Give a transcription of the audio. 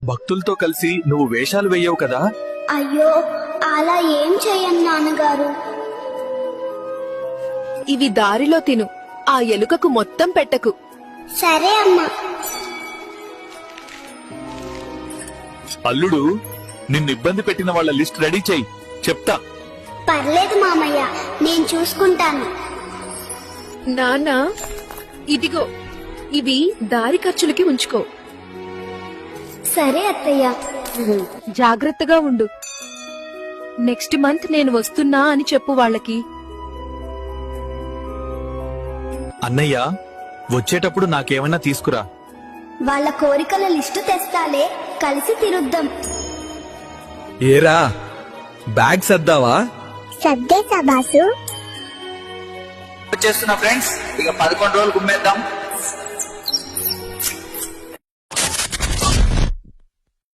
భక్తులతో కలిసి నువ్వు వేషాలు వెయ్యవు కదా? అయ్యో, అలా ఏం చెయ్యను నాన్నగారు. ఇవి దారిలో తిను, ఆ ఎలుకకు మొత్తం పెట్టకు. సరే అమ్మా. అల్లుడు, నిన్ను ఇబ్బంది పెట్టిన వాళ్ళ లిస్ట్ రెడీ చెయ్యి, చెప్తా. పర్లేదు మామయ్య, నేను చూసుకుంటాను. నాన్న, ఇదిగో, ఇవి దారి ఖర్చులకి ఉంచుకో. సరే అత్తయ్య. జాగ్రత్తగా ఉండు. నెక్స్ట్ మంత్ నేను వస్తున్నా అని చెప్పు వాళ్ళకి. అన్నయ్య, వచ్చేటప్పుడు నాకేమైనా తీసుకురా. వాళ్ళ కోరికల లిస్టు తెస్తాలే, కలిసి తిరుద్దాం. ఏరా, బ్యాగ్ సర్దావా? సర్దేశా బాసు. వచ్చేస్తున్నా ఫ్రెండ్స్, ఇక 11 రోజులు గుమ్మేద్దాం.